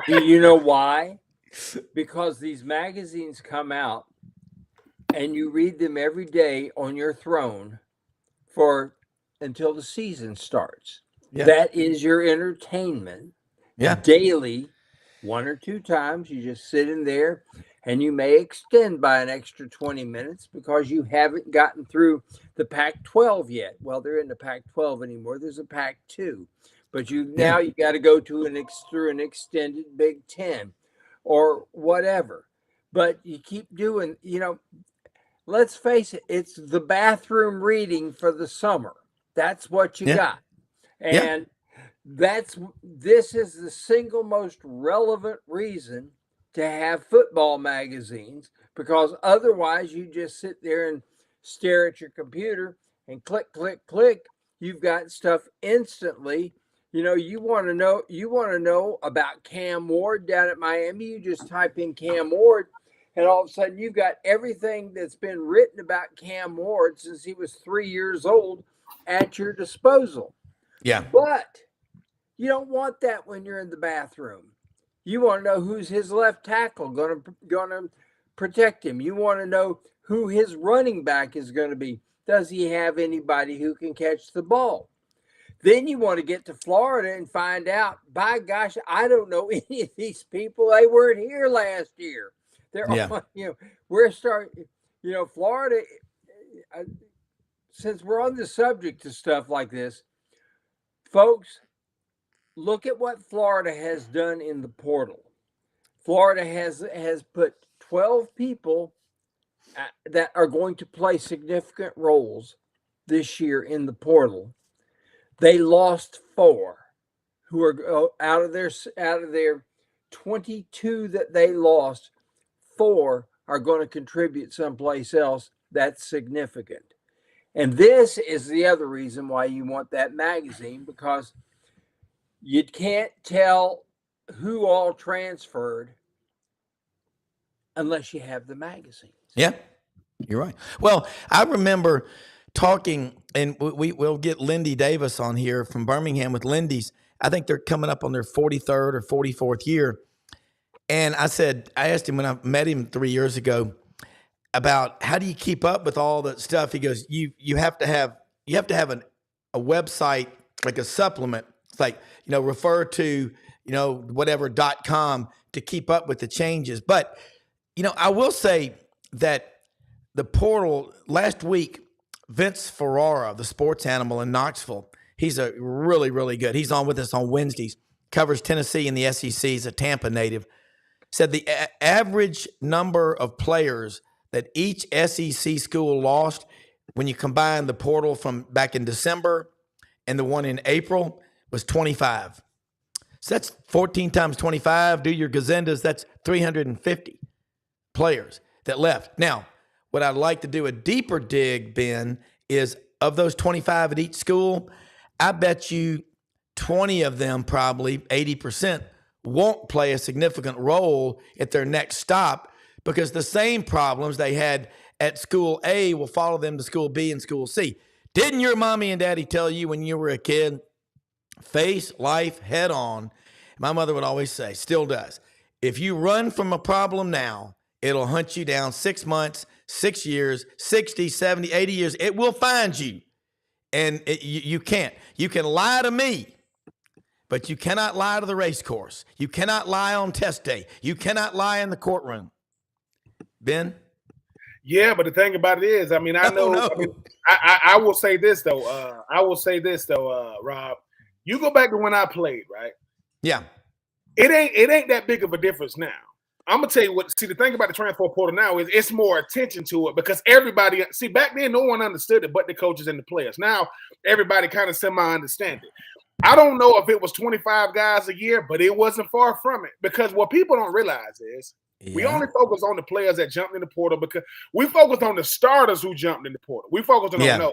Do you know why? Because these magazines come out and you read them every day on your throne until the season starts. Yeah. That is your entertainment. Yeah. Daily, 1 or 2 times, you just sit in there and you may extend by an extra 20 minutes because you haven't gotten through the Pac-12 yet. Well, they're in the Pac-12 anymore. There's a Pac-2. But now you got to go to through an extended Big Ten or whatever. But you keep doing, let's face it, it's the bathroom reading for the summer. That's what you got. And this is the single most relevant reason to have football magazines, because otherwise you just sit there and stare at your computer and click, click, click. You've got stuff instantly. You want to know about Cam Ward down at Miami. You just type in Cam Ward, and all of a sudden you've got everything that's been written about Cam Ward since he was 3 years old at your disposal. Yeah. But you don't want that when you're in the bathroom. You want to know who's his left tackle going to protect him. You want to know who his running back is going to be. Does he have anybody who can catch the ball? Then you want to get to Florida and find out, by gosh, I don't know any of these people. They weren't here last year. They're all, we're starting, Florida, since we're on the subject of stuff like this, folks, look at what Florida has done in the portal. Florida has put 12 people that are going to play significant roles this year in the portal. They lost 4 who are out of their 22 that they lost. 4 are going to contribute someplace else that's significant. And this is the other reason why you want that magazine, because you can't tell who all transferred unless you have the magazines. Yeah, you're right. Well, I remember talking, and we'll get Lindy Davis on here from Birmingham with Lindy's. I think they're coming up on their 43rd or 44th year. And I asked him when I met him 3 years ago about how do you keep up with all that stuff? He goes, you have to have a website, like a supplement. It's like, refer to, whatever.com to keep up with the changes. But, I will say that the portal last week, Vince Ferrara, the sports animal in Knoxville, he's a really, really good. He's on with us on Wednesdays, covers Tennessee and the SEC. He's a Tampa native. Said the average number of players that each SEC school lost when you combine the portal from back in December and the one in April was 25. So that's 14 times 25. Do your gazendas. That's 350 players that left. Now, what I'd like to do a deeper dig, Ben, is of those 25 at each school, I bet you 20 of them, probably 80%, won't play a significant role at their next stop, because the same problems they had at school A will follow them to school B and school C. Didn't your mommy and daddy tell you when you were a kid, face life head on? My mother would always say, still does, if you run from a problem now, it'll hunt you down 6 months, 6 years, 60, 70, 80 years. It will find you. And you can't. You can lie to me, but you cannot lie to the race course. You cannot lie on test day. You cannot lie in the courtroom. Ben? Yeah, but the thing about it is, I mean, I know. No. I mean, I will say this though. Rob. You go back to when I played, right? Yeah. It ain't that big of a difference now. I'm gonna tell you what. See, the thing about the transfer portal now is it's more attention to it because everybody. See, back then no one understood it, but the coaches and the players. Now everybody kind of semi-understand it. I don't know if it was 25 guys a year, but it wasn't far from it because what people don't realize is we only focus on the players that jumped in the portal because we focus on the starters who jumped in the portal. We focus on no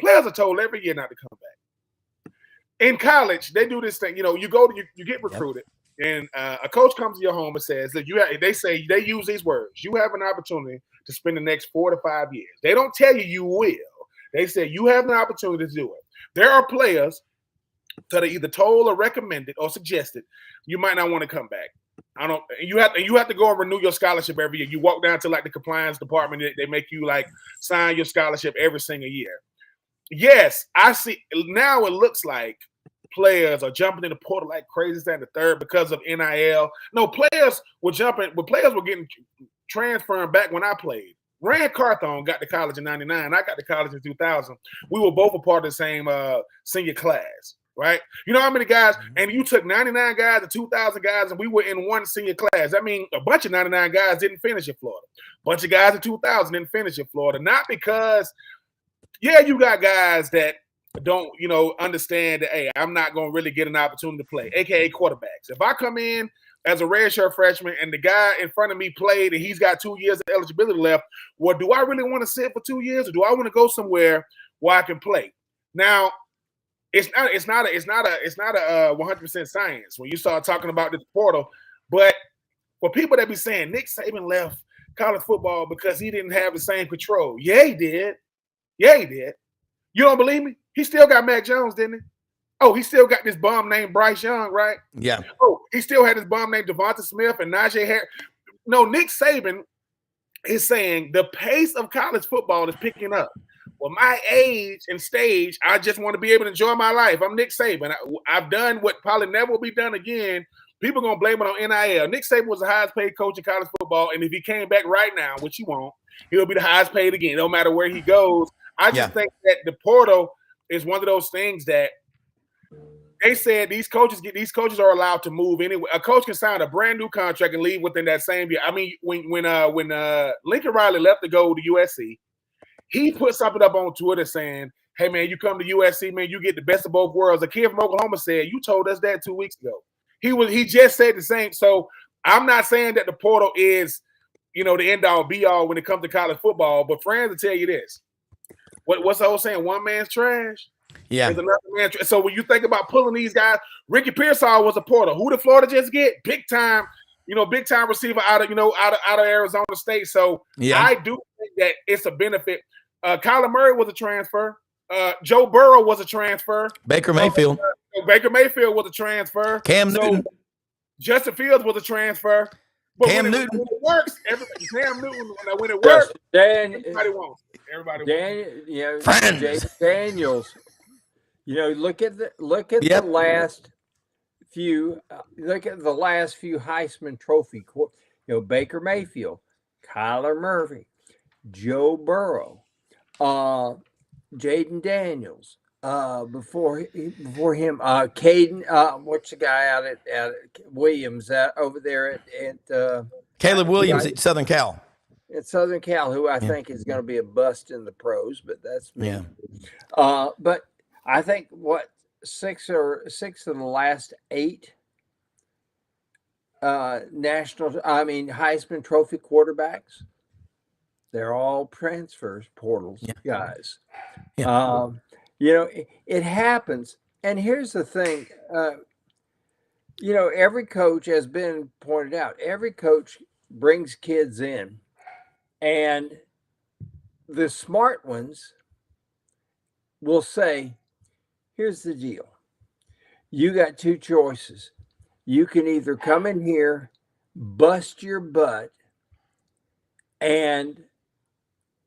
players are told every year not to come back. In college, they do this thing. You know, you get recruited, and a coach comes to your home and says that they use these words. You have an opportunity to spend the next 4 to 5 years. They don't tell you will. They say you have an opportunity to do it. There are players that are either told or recommended or suggested you might not want to come back. You have to go and renew your scholarship every year. You walk down to like the compliance department, they make you like sign your scholarship every single year. Yes, I see now it looks like players are jumping in the portal like crazy stand the third because of NIL. No, players were getting transferring back when I played. Rand Carthon got to college in 99. I got to college in 2000. We were both a part of the same senior class, right? You know how many guys, and you took 99 guys and 2,000 guys, and we were in one senior class. I mean, a bunch of 99 guys didn't finish in Florida. A bunch of guys in 2000 didn't finish in Florida. Not because, you got guys that don't, understand that, hey, I'm not going to really get an opportunity to play, a.k.a. quarterbacks. If I come in as a redshirt freshman and the guy in front of me played and he's got 2 years of eligibility left, well, do I really want to sit for 2 years or do I want to go somewhere where I can play? Now, it's not a 100% science when you start talking about this portal, but for people that be saying Nick Saban left college football because he didn't have the same control. Yeah, he did. You don't believe me? He still got Mac Jones, didn't he? Oh, he still got this bum named Bryce Young, right? Yeah. Oh, he still had this bum named Devonta Smith and Najee Harris. No, Nick Saban is saying the pace of college football is picking up. Well, my age and stage, I just want to be able to enjoy my life. I'm Nick Saban. I've done what probably never will be done again. People are going to blame it on NIL. Nick Saban was the highest paid coach in college football, and if he came back right now, which he won't, he'll be the highest paid again, no matter where he goes. I just think that the portal is one of those things that they said these coaches are allowed to move anyway. A coach can sign a brand new contract and leave within that same year. I mean, when Lincoln Riley left to go to USC, he put something up on Twitter saying, "Hey man, you come to USC, man, you get the best of both worlds." A kid from Oklahoma said, "You told us that 2 weeks ago." He just said the same. So I'm not saying that the portal is, the end all be all when it comes to college football, but friends will tell you this. What's the whole saying? One man's trash. Yeah. Another man. So when you think about pulling these guys, Ricky Pearsall was a portal. Who did Florida just get? Big time receiver out of Arizona State. So I do think that it's a benefit. Kyler Murray was a transfer. Joe Burrow was a transfer. Baker Mayfield. Baker Mayfield was a transfer. Cam Newton. Justin Fields was a transfer. But Cam when Newton. it works, Cam Newton, when it works, everybody wants it. Everybody wants it. James Daniels. Look at the last few. Look at the last few Heisman Trophy. Baker Mayfield, Kyler Murray, Joe Burrow, Jaden Daniels. Before him, Caden. What's the guy out at Williams over there at Caleb Williams at Southern Cal. At Southern Cal, who I think is going to be a bust in the pros, but that's me. Yeah. But I think six of the last 8 Heisman Trophy quarterbacks, they're all transfers portals guys. Yeah. It happens. And here's the thing, every coach has been pointed out, every coach brings kids in, and the smart ones will say, here's the deal. You got 2 choices. You can either come in here, bust your butt, and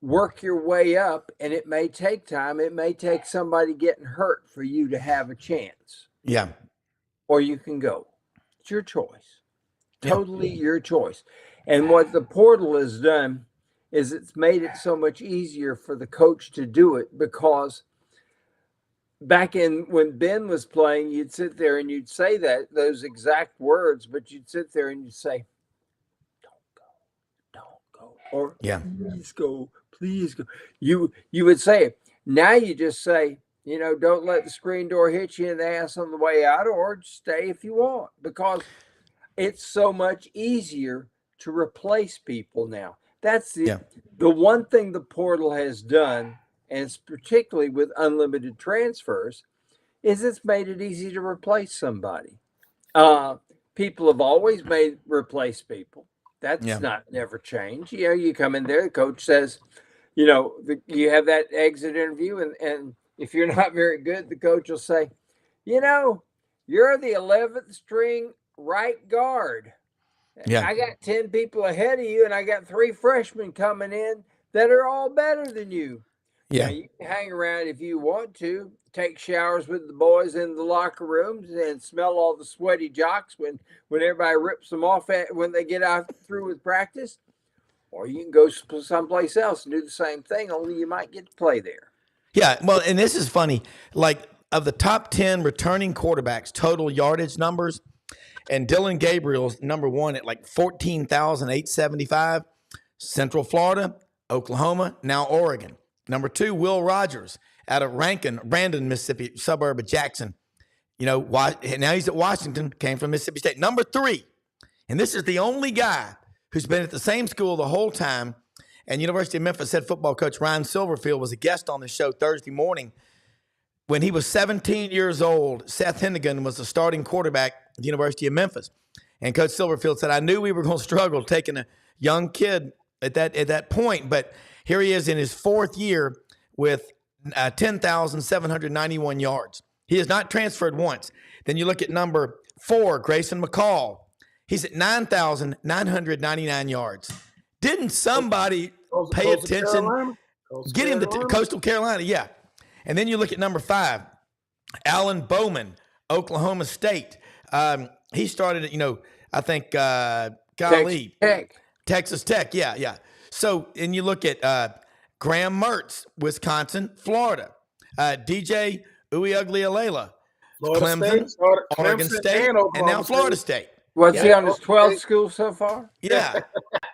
work your way up, and it may take time. It may take somebody getting hurt for you to have a chance. Yeah. Or you can go. It's your choice. Totally your choice. And what the portal has done is it's made it so much easier for the coach to do it, because back in when Ben was playing, you'd sit there and you'd say those exact words, but you'd sit there and you'd say, don't go, or please go. You would say it. Now you just say, don't let the screen door hit you in the ass on the way out, or stay if you want, because it's so much easier to replace people now. That's the one thing the portal has done, and it's particularly with unlimited transfers, is it's made it easy to replace somebody. People have always replace people. That's never changed. You come in there, the coach says, you have that exit interview, and if you're not very good, the coach will say, you're the 11th string right guard. Yeah. I got 10 people ahead of you, and I got 3 freshmen coming in that are all better than you. Yeah. Now, you can hang around if you want to, take showers with the boys in the locker rooms and smell all the sweaty jocks when everybody rips them off when they get out through with practice. Or you can go someplace else and do the same thing, only you might get to play there. Yeah, well, and this is funny. Like, of the top 10 returning quarterbacks, total yardage numbers, and Dylan Gabriel's number 1 at like 14,875. Central Florida, Oklahoma, now Oregon. Number 2, Will Rogers out of Brenden, Mississippi, suburb of Jackson. Now he's at Washington, came from Mississippi State. Number 3, and this is the only guy who's been at the same school the whole time, and University of Memphis head football coach Ryan Silverfield was a guest on the show Thursday morning. When he was 17 years old, Seth Hennigan was the starting quarterback at the University of Memphis. And Coach Silverfield said, I knew we were going to struggle taking a young kid at that point, but here he is in his 4th year with 10,791 yards. He has not transferred once. Then you look at number 4, Grayson McCall. He's at 9,999 yards. Didn't somebody pay attention? Get him to Coastal Carolina, yeah. And then you look at number 5, Alan Bowman, Oklahoma State. He started at, I think, Texas Tech. Yeah. So, and you look at Graham Mertz, Wisconsin, Florida. DJ Uiagalelei, Clemson, Oregon State, and now Florida State. What's he on his 12th school so far? Yeah.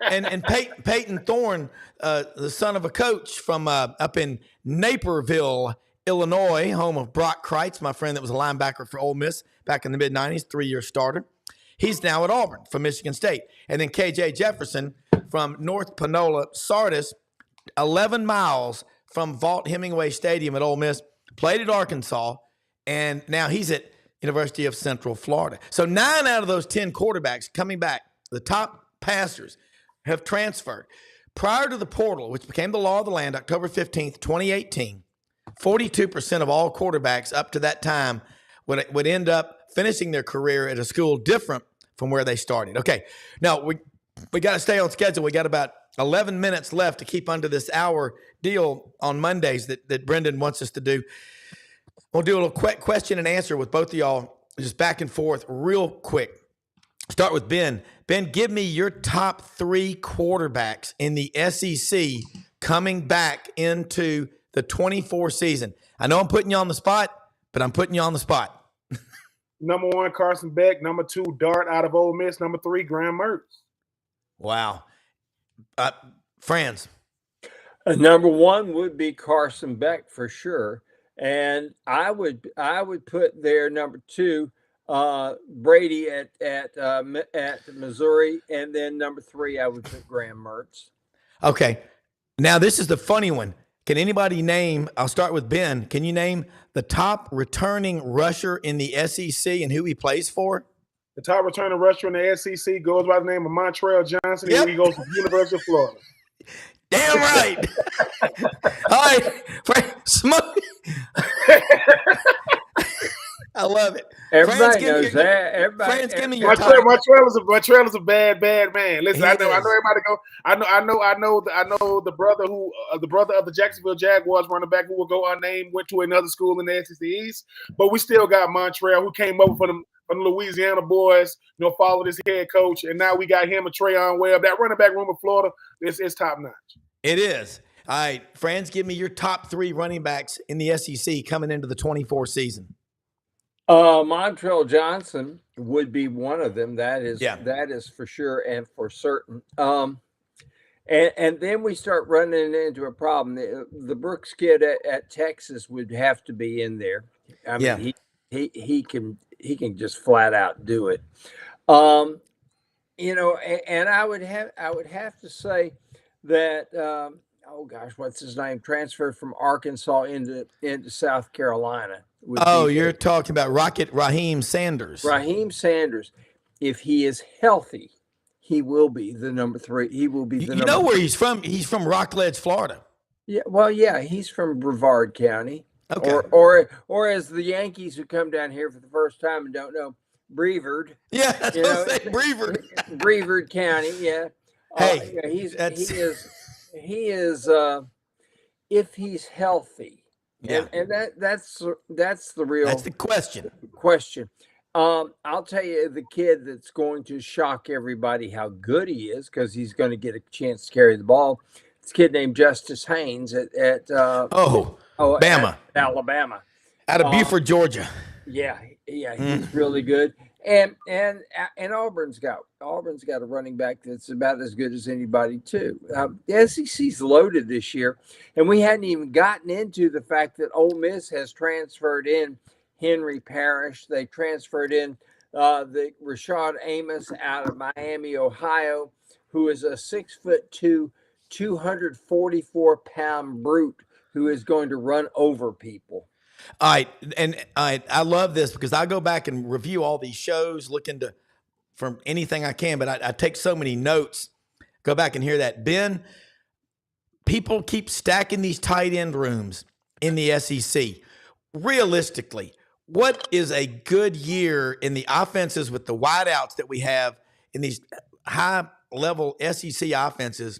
and Peyton Thorne, the son of a coach from up in Naperville, Illinois, home of Brock Kreitz, my friend that was a linebacker for Ole Miss back in the mid-'90s, 3-year starter. He's now at Auburn from Michigan State. And then KJ Jefferson from North Panola, Sardis, 11 miles from Vaught Hemingway Stadium at Ole Miss, played at Arkansas, and now he's at University of Central Florida. So 9 out of those 10 quarterbacks coming back, the top passers, have transferred. Prior to the portal, which became the law of the land, October 15th, 2018, 42% of all quarterbacks up to that time would end up finishing their career at a school different from where they started. Okay, now we got to stay on schedule. We got about 11 minutes left to keep under this hour deal on Mondays that Brenden wants us to do. We'll do a little quick question and answer with both of y'all, just back and forth real quick. Start with Ben. Ben, give me your top 3 quarterbacks in the SEC coming back into the 24 season. I know I'm putting you on the spot, but I'm putting you on the spot. Number 1, Carson Beck. Number 2, Dart out of Ole Miss. Number 3, Graham Mertz. Wow. Franz. Number 1 would be Carson Beck for sure. And I would put there number 2, Brady at Missouri, and then number 3 I would put Graham Mertz. Okay, now this is the funny one. Can anybody name? I'll start with Ben. Can you name the top returning rusher in the SEC and who he plays for? The top returning rusher in the SEC goes by the name of Montrell Johnson. Yep. And he goes to the University of Florida. Damn right. All right, Smoke. I love it. Everybody knows that. Franz, give me your Montrell is a bad man. Listen, I know everybody go. I know the brother of the Jacksonville Jaguars running back who will go unnamed, went to another school in the SEC East, but we still got Montrell who came over from the Louisiana boys, followed his head coach, and now we got him and Trayon Webb. That running back room in Florida is top notch. It is. All right, friends, give me your top 3 running backs in the SEC coming into the 24 season. Montrell Johnson would be one of them. That is for sure and for certain. And then we start running into a problem. The Brooks kid at Texas would have to be in there. I mean, he can just flat out do it. And I would have to say that what's his name? Transferred from Arkansas into South Carolina. You're talking about Raheem Sanders. Raheem Sanders, if he is healthy, he will be the number 3. He will be the number. You know where he's from? He's from Rockledge, Florida. Yeah, well, yeah, he's from Brevard County. Okay. Or as the Yankees who come down here for the first time and don't know, Brevard. Yeah, that's what I'm saying, Brevard. Brevard County, yeah. Hey, he is if he's healthy. Yeah. And that's the real. That's the question. I'll tell you, the kid that's going to shock everybody how good he is, because he's going to get a chance to carry the ball. It's a kid named Justice Haynes at Bama, Alabama, out of Buford, Georgia. Yeah, he's really good. And Auburn's got a running back that's about as good as anybody too. The SEC's loaded this year, and we hadn't even gotten into the fact that Ole Miss has transferred in Henry Parrish. They transferred in the Rashad Amos out of Miami, Ohio, who is a 6'2", 244-pound brute who is going to run over people. All right, and I love this because I go back and review all these shows, looking from anything I can, but I take so many notes. Go back and hear that. Ben, people keep stacking these tight end rooms in the SEC. Realistically, what is a good year in the offenses with the wideouts that we have in these high-level SEC offenses?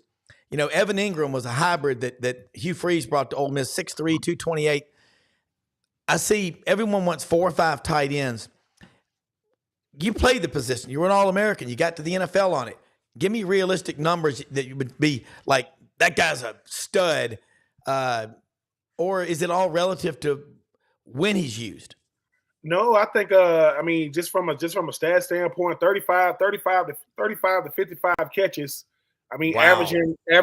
Evan Ingram was a hybrid that Hugh Freeze brought to Ole Miss, 6'3", 228. I see everyone wants 4 or 5 tight ends. You played the position. You were an All-American. You got to the NFL on it. Give me realistic numbers that you would be like, that guy's a stud. Or is it all relative to when he's used? No, I think just from a stat standpoint, 35 to 55 catches. I mean, wow.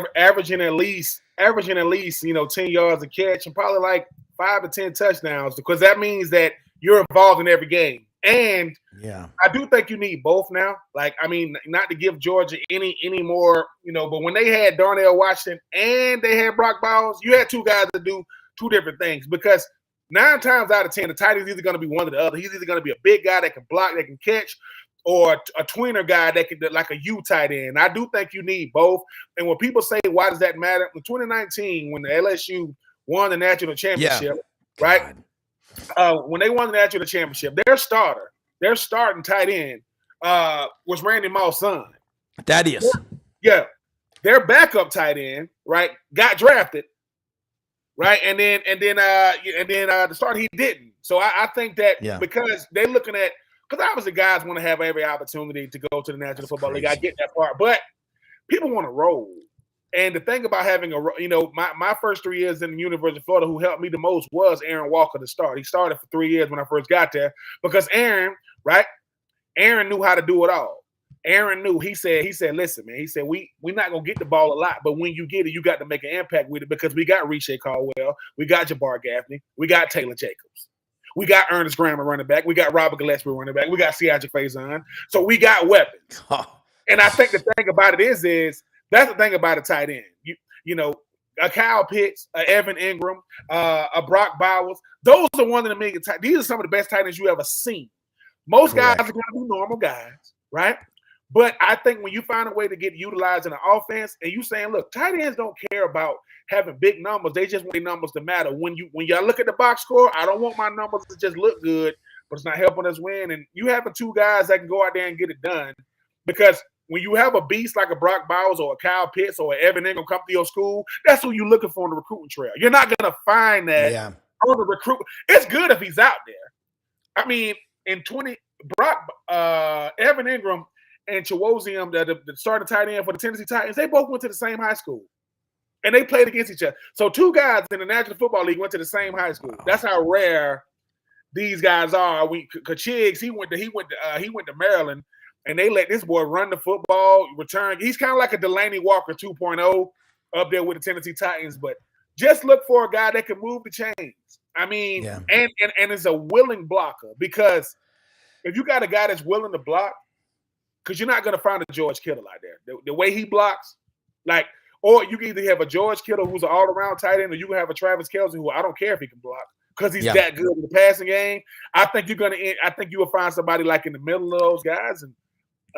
averaging at least 10 yards a catch and probably like 5 to 10 touchdowns, because that means that you're involved in every game. And yeah, I do think you need both now. Like, I mean, not to give Georgia any more, but when they had Darnell Washington and they had Brock Bowers, you had 2 guys that do 2 different things, because 9 times out of 10, the tight end is either going to be one or the other. He's either going to be a big guy that can block, that can catch, or a tweener guy that can, like a U tight end. I do think you need both. And when people say, why does that matter? In 2019, when the LSU won the national championship, right? When they won the national championship, their starting tight end was Randy Moss' son. Thaddeus. Yeah. Their backup tight end, right, got drafted, right? And then the start he didn't. So I think that because they're looking at, because obviously guys want to have every opportunity to go to the National Football League. I get that part, but people want to roll. And the thing about having my first 3 years in the University of Florida, who helped me the most was Aaron Walker to start. He started for 3 years when I first got there, because Aaron knew how to do it all. Aaron knew. He said, listen, man. He said, we're not gonna get the ball a lot, but when you get it, you got to make an impact with it, because we got Rishae Caldwell, we got Jabbar Gaffney, we got Taylor Jacobs, we got Ernest Graham running back, we got Robert Gillespie running back, we got Siadra Faison. So we got weapons. And I think the thing about it is that's the thing about a tight end. A Kyle Pitts, a Evan Ingram, a Brock Bowers. Those are one of the million tight. These are some of the best tight ends you ever seen. Most guys are going to be normal guys, right? But I think when you find a way to get utilized in the offense, and you saying, look, tight ends don't care about having big numbers. They just want their numbers to matter. When y'all look at the box score, I don't want my numbers to just look good, but it's not helping us win. And you having 2 guys that can go out there and get it done, because when you have a beast like a Brock Bowers or a Kyle Pitts or an Evan Ingram come to your school, that's who you're looking for on the recruiting trail. You're not going to find that on the recruit. It's good if he's out there. I mean, Evan Ingram and Chiwozium, the starting tight end for the Tennessee Titans, they both went to the same high school. And they played against each other. So 2 guys in the National Football League went to the same high school. That's how rare these guys are. Kachiggs, he went to Maryland, and they let this boy run the football, return. He's kind of like a Delaney Walker 2.0 up there with the Tennessee Titans. But just look for a guy that can move the chains. I mean, and is a willing blocker, because if you got a guy that's willing to block, because you're not going to find a George Kittle out there. The way he blocks, like. Or you can either have a George Kittle who's an all-around tight end, or you can have a Travis Kelce who I don't care if he can block because he's that good in the passing game. I think you will find somebody like in the middle of those guys. And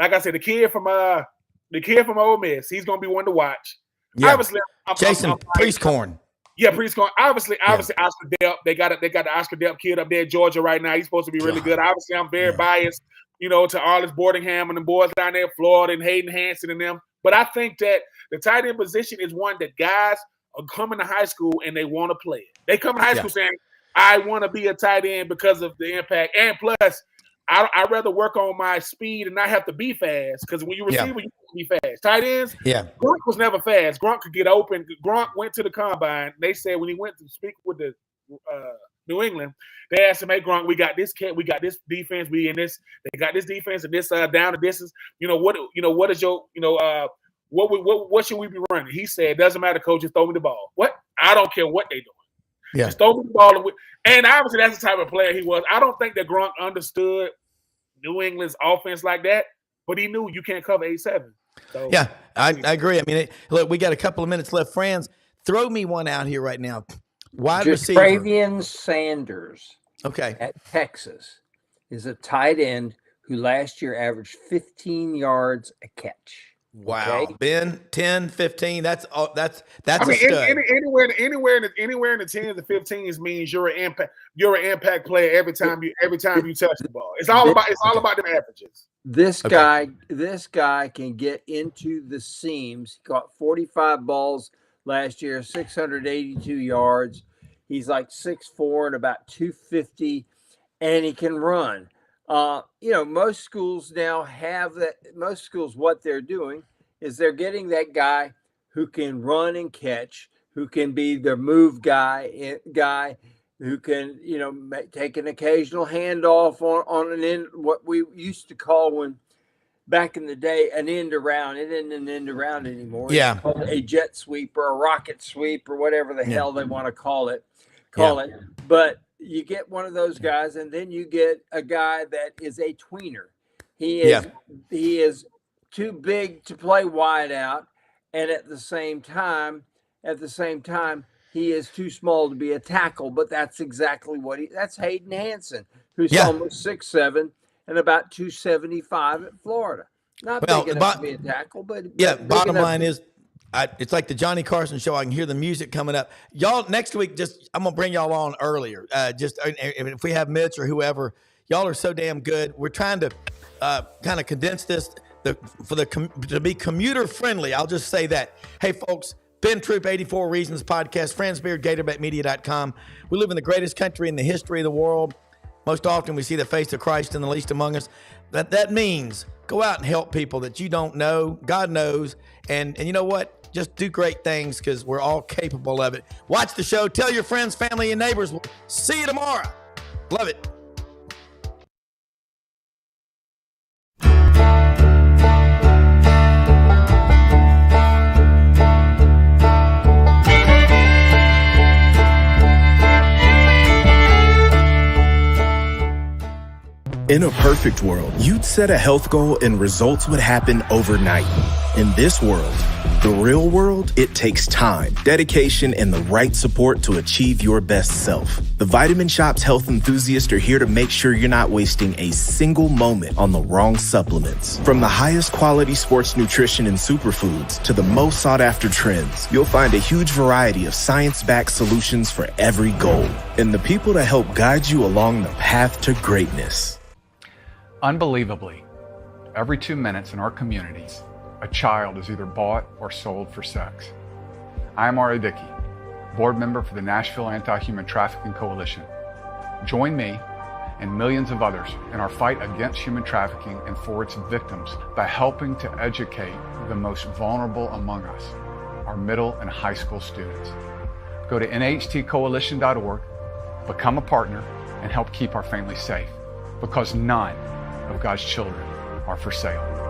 like I said, the kid from Ole Miss, he's gonna be one to watch. Yeah. Obviously, Jason Priestcorn. Yeah, Priestcorn. Obviously, Oscar Delp. They got the Oscar Delp kid up there in Georgia right now. He's supposed to be really good. Obviously, I'm very biased, to Arlis Boardingham and the boys down there in Florida and Hayden Hanson and them. But I think that the tight end position is one that guys are coming to high school and they want to play it. They come to high school saying, I want to be a tight end because of the impact. And plus, I'd rather work on my speed and not have to be fast, because when you receive, you have to be fast. Tight ends, Gronk was never fast. Gronk could get open. Gronk went to the combine. They said when he went to speak with the New England, they asked him, "Hey Gronk, we got this kid, we got this defense, we in this. They got this defense and this down the distance. What is your what should we be running?" He said, "It doesn't matter, coach. Just throw me the ball." What? I don't care what they doing. Yeah. Just throw me the ball. And obviously, that's the type of player he was. I don't think that Gronk understood New England's offense like that, but he knew you can't cover 8-7. So, yeah, I agree. I mean, look, we got a couple of minutes left. Friends, throw me one out here right now. Wide receiver. Travian Sanders. Okay. At Texas is a tight end who last year averaged 15 yards a catch. Wow. Okay? Ben, 10, 15, that's I mean, a stud. Anywhere in the 10s and 15s means you're an impact player every time you touch the ball. It's all about them averages. This guy can get into the seams. He caught 45 balls last year, 682 yards. He's like 6'4" and about 250, and he can run. Most schools now have that. Most schools, what they're doing is they're getting that guy who can run and catch, who can be the move guy who can, take an occasional handoff on an end, what we used to call back in the day, an end around. It isn't an end around anymore. Yeah. It's called a jet sweep or a rocket sweep or whatever the hell they want to call it. But you get one of those guys, and then you get a guy that is a tweener. He is too big to play wide out, and at the same time, he is too small to be a tackle. But that's exactly that's Hayden Hanson, who's almost 6'7" and about 275 at Florida. Not big enough to be a tackle, but bottom line is, it's like the Johnny Carson show. I can hear the music coming up. Y'all, next week, I'm going to bring y'all on earlier. If we have Mitch or whoever, y'all are so damn good. We're trying to kind of condense this to be commuter friendly. I'll just say that. Hey, folks, Ben Troupe, 84 Reasons Podcast, Friendsbeard, GatorBetMedia.com. We live in the greatest country in the history of the world. Most often we see the face of Christ in the least among us. That means go out and help people that you don't know. God knows. And you know what? Just do great things, because we're all capable of it. Watch the show. Tell your friends, family, and neighbors. We'll see you tomorrow. Love it. In a perfect world, you'd set a health goal and results would happen overnight. In this world, the real world, it takes time, dedication, and the right support to achieve your best self. The Vitamin Shop's health enthusiasts are here to make sure you're not wasting a single moment on the wrong supplements. From the highest quality sports nutrition and superfoods to the most sought after trends, you'll find a huge variety of science-backed solutions for every goal. And the people to help guide you along the path to greatness. Unbelievably, every 2 minutes in our communities, a child is either bought or sold for sex. I am Ari Dickey, board member for the Nashville Anti-Human Trafficking Coalition. Join me and millions of others in our fight against human trafficking and for its victims by helping to educate the most vulnerable among us, our middle and high school students. Go to nhtcoalition.org, become a partner, and help keep our families safe, because none of God's children are for sale.